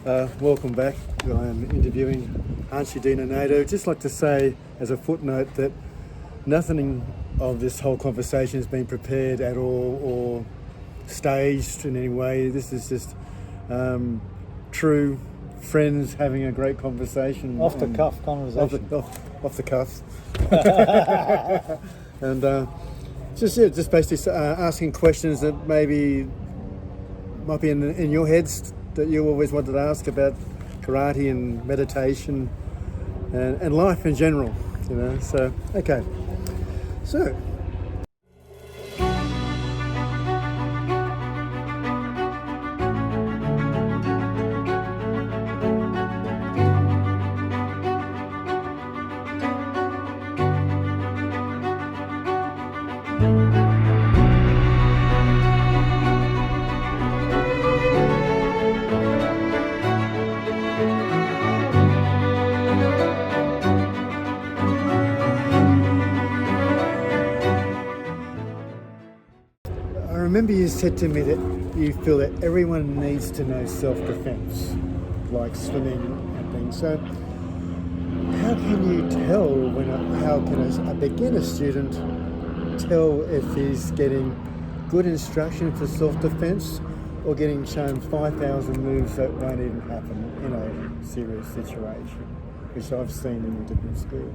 Welcome back. I am interviewing Hanshi Deena Naidu. I'd just like to say as a footnote that nothing of this whole conversation has been prepared at all or staged in any way. This is just true friends having a great conversation. Off the cuff conversation. Off the cuffs. And just basically asking questions that maybe might be in your heads that you always wanted to ask about karate and meditation and life in general, you know. So, okay. So, I remember you said to me that you feel that everyone needs to know self-defense, like swimming and things. So how can you tell how can a beginner student tell if he's getting good instruction for self-defense or getting shown 5,000 moves that won't even happen in a serious situation, which I've seen in different schools?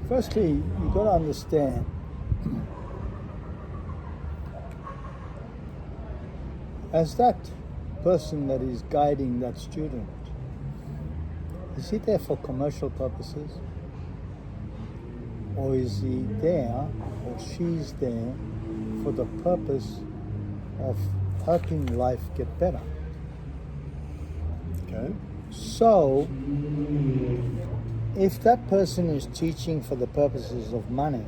Firstly, you've got to understand as that person that is guiding that student, is he there for commercial purposes? Or is he there, or she's there, for the purpose of helping life get better? Okay. So, if that person is teaching for the purposes of money,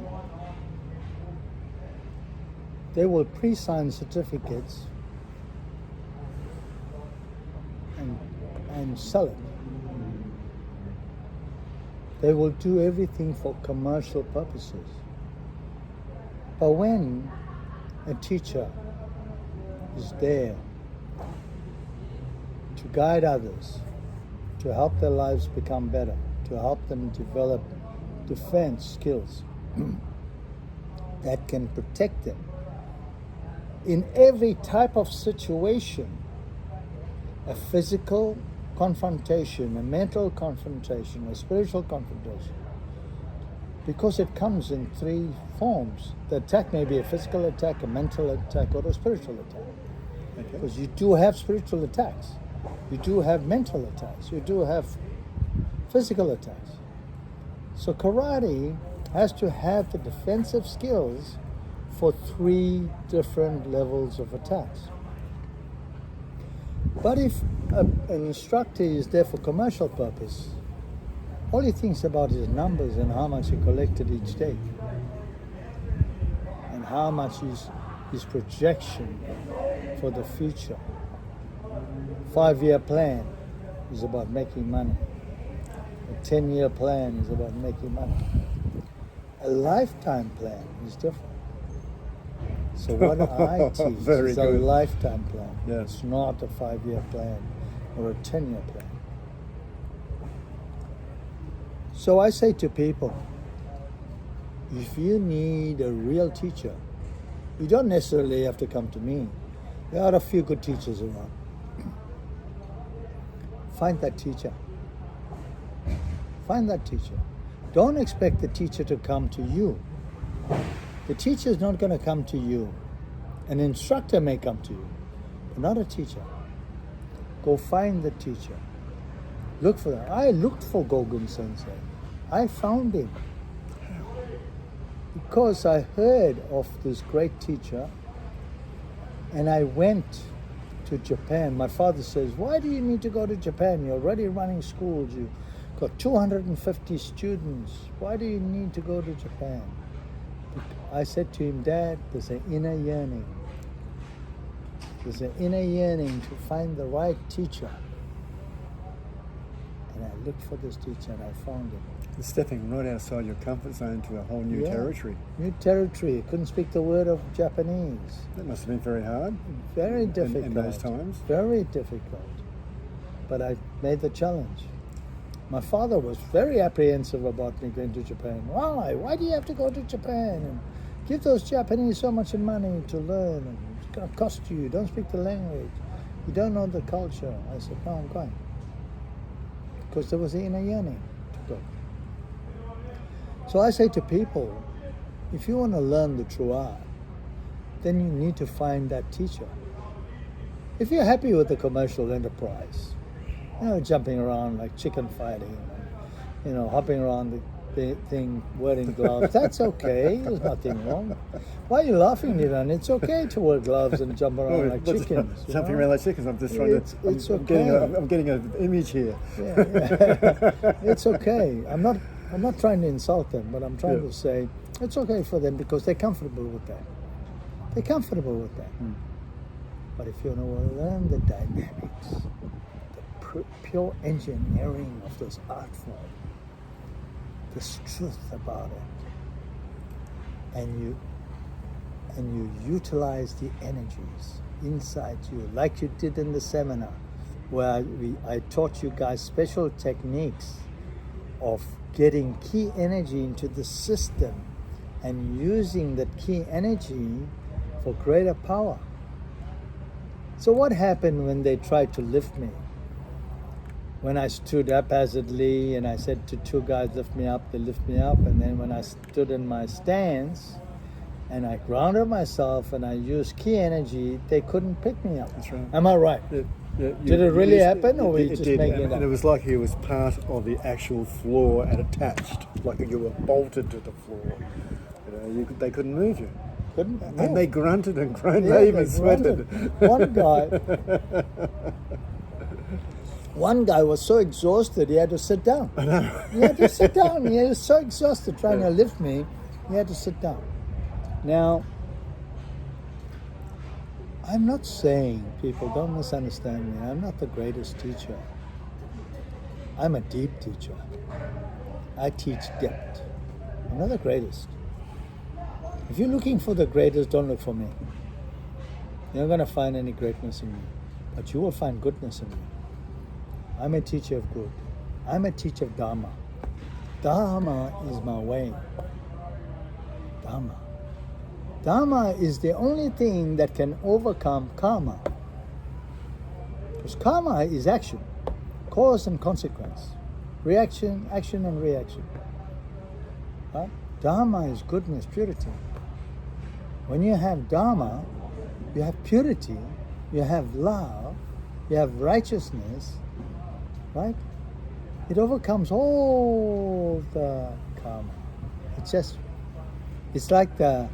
they will pre-sign certificates and sell it. They will do everything for commercial purposes. But when a teacher is there to guide others, to help their lives become better, to help them develop defense skills that can protect them in every type of situation, a physical confrontation, a mental confrontation, a spiritual confrontation, because it comes in three forms. The attack may be a physical attack, a mental attack, or a spiritual attack. Okay. Because you do have spiritual attacks, you do have mental attacks, you do have physical attacks. So karate has to have the defensive skills for three different levels of attacks. But if an instructor is there for commercial purpose, all he thinks about is numbers and how much he collected each day, and how much is his projection for the future. 5-year plan is about making money. A 10-year plan is about making money. A lifetime plan is different. So what I teach is a lifetime plan. Yeah. It's not a 5-year plan or a 10-year plan. So I say to people, if you need a real teacher, you don't necessarily have to come to me. There are a few good teachers around. Find that teacher. Find that teacher. Don't expect the teacher to come to you. The teacher is not going to come to you. An instructor may come to you, but not a teacher. Go find the teacher. Look for them. I looked for Gogen Sensei. I found him because I heard of this great teacher, and I went to Japan. My father says, why do you need to go to Japan? You're already running schools. You've got 250 students. Why do you need to go to Japan? I said to him, Dad, there's an inner yearning. There's an inner yearning to find the right teacher. And I looked for this teacher and I found him. You're stepping right outside your comfort zone to a whole new territory. New territory. Couldn't speak the word of Japanese. That must have been very hard. Very difficult. In those times. Very difficult. But I made the challenge. My father was very apprehensive about me going to Japan. Why? Why do you have to go to Japan? And give those Japanese so much money to learn. And it's going to cost you. You don't speak the language. You don't know the culture. I said, no, I'm going. Because there was an inner yearning to go. So I say to people, if you want to learn the true art, then you need to find that teacher. If you're happy with the commercial enterprise, jumping around like chicken fighting, hopping around the thing, wearing gloves, that's okay. There's nothing wrong. Why are you laughing, Nidan? It's okay to wear gloves and jump around like chickens. Jumping around like chickens. I'm just trying to. It's okay. I'm getting an image here. Yeah. It's okay. I'm not trying to insult them, but I'm trying to say it's okay for them because they're comfortable with that. They're comfortable with that. But if you want to learn the dynamics, the pure engineering of this art form, this truth about it, and you utilize the energies inside you, like you did in the seminar, where I taught you guys special techniques of getting key energy into the system and using that key energy for greater power. So what happened when they tried to lift me? When I stood haphazardly and I said to two guys, lift me up, they lift me up. And then when I stood in my stance and I grounded myself and I used key energy, they couldn't pick me up. That's right. Am I right? Yeah, did it really happen, or were you it just did, making it up? And it was like he was part of the actual floor and attached, like you were bolted to the floor. They couldn't move you. Couldn't. And they grunted and groaned. Yeah, they even sweated. One guy was so exhausted he had to sit down. I know. He had to sit down. He was so exhausted trying to lift me, he had to sit down. Now, I'm not saying, people don't misunderstand me, I'm not the greatest teacher. I'm a deep teacher. I teach depth. I'm not the greatest. If you're looking for the greatest, don't look for me. You're not going to find any greatness in me, but you will find goodness in me. I'm a teacher of good. I'm a teacher of Dharma. Dharma is my way. Dharma. Dharma is the only thing that can overcome karma. Because karma is action, cause and consequence, reaction, action and reaction. Right? Dharma is goodness, purity. When you have Dharma, you have purity, you have love, you have righteousness, right? It overcomes all the karma. It's like the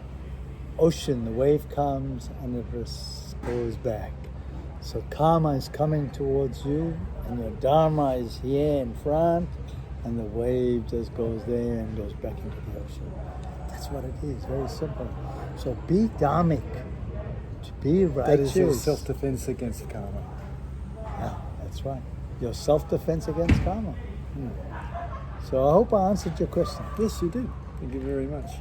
ocean, the wave comes and it just goes back. So karma is coming towards you and your dharma is here in front and the wave just goes there and goes back into the ocean. That's what it is, very simple. So be dharmic, be righteous. That is your self-defense against karma. Yeah, that's right. Your self-defense against karma. So I hope I answered your question. Yes, you did. Thank you very much.